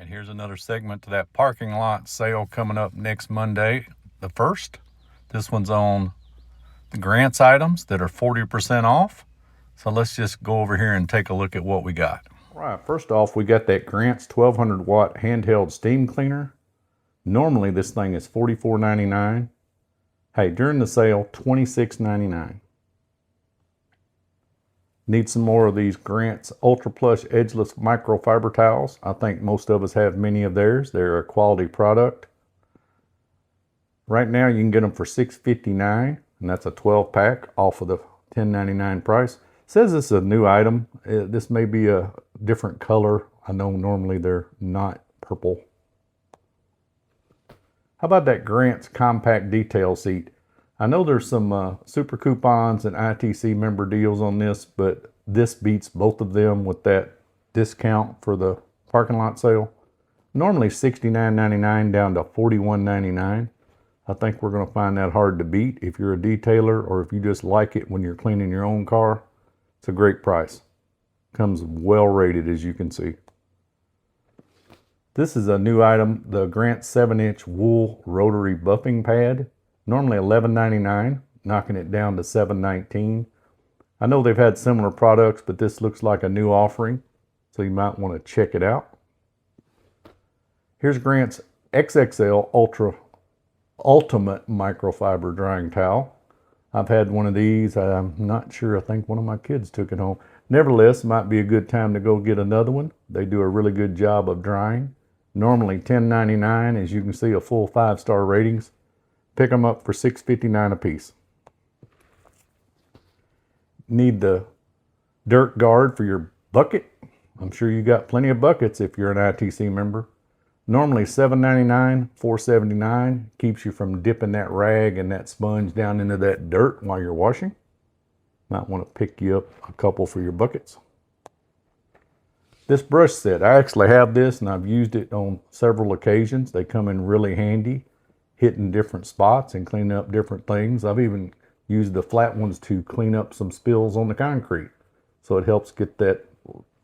right, here's another segment to that parking lot sale coming up next Monday, the 1st. This one's on the grants items that are 40% off. So let's just go over here and take a look at what we got. All right, first off, we got that Grants 1200 watt handheld steam cleaner. Normally this thing is $44.99. Hey, during the sale, $26.99. Need some more of these Grants Ultra Plush Edgeless Microfiber Towels. I think most of us have many of theirs. They're a quality product. Right now you can get them for $6.59, and that's a 12 pack off of the $10.99 price. It says it's a new item. This may be a different color. I know normally they're not purple. How about that Grants Compact Detail Seat? I know there's some super coupons and ITC member deals on this, but this beats both of them with that discount for the parking lot sale. Normally $69.99 down to $41.99. I think we're going to find that hard to beat if you're a detailer or if you just like it when you're cleaning your own car. It's a great price. Comes well rated, as you can see. This is a new item, the Grant 7-inch wool rotary buffing pad. Normally $11.99, knocking it down to $7.19. I know they've had similar products, but this looks like a new offering, so you might want to check it out. Here's Grant's XXL Ultimate Microfiber Drying Towel. I've had one of these. I'm not sure. I think one of my kids took it home. Nevertheless, it might be a good time to go get another one. They do a really good job of drying. Normally $10.99, as you can see, a full 5-star ratings. Pick them up for $6.59 a piece. Need the dirt guard for your bucket. I'm sure you got plenty of buckets if you're an ITC member. Normally $7.99, $4.79. Keeps you from dipping that rag and that sponge down into that dirt while you're washing. Might want to pick you up a couple for your buckets. This brush set, I actually have this and I've used it on several occasions. They come in really handy, hitting different spots and cleaning up different things. I've even used the flat ones to clean up some spills on the concrete. So it helps get that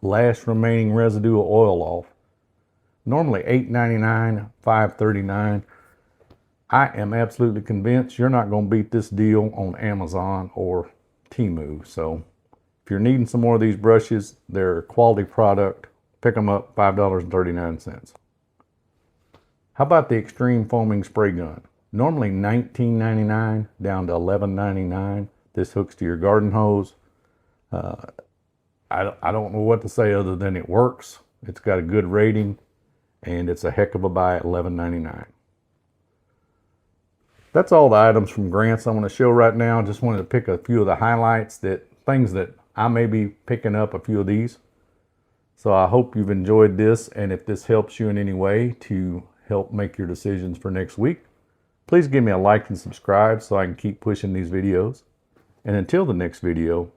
last remaining residual oil off. Normally $8.99, $5.39. I am absolutely convinced you're not going to beat this deal on Amazon or Temu. So if you're needing some more of these brushes, they're a quality product. Pick them up, $5.39. How about the Extreme Foaming Spray Gun? Normally $19.99 down to $11.99. This hooks to your garden hose. I don't know what to say other than it works. It's got a good rating and it's a heck of a buy at $11.99. That's all the items from Grants I want to show right now. Just wanted to pick a few of the highlights, things that I may be picking up a few of these. So I hope you've enjoyed this, and if this helps you in any way to help make your decisions for next week, please give me a like and subscribe so I can keep pushing these videos. And until the next video,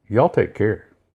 y'all take care.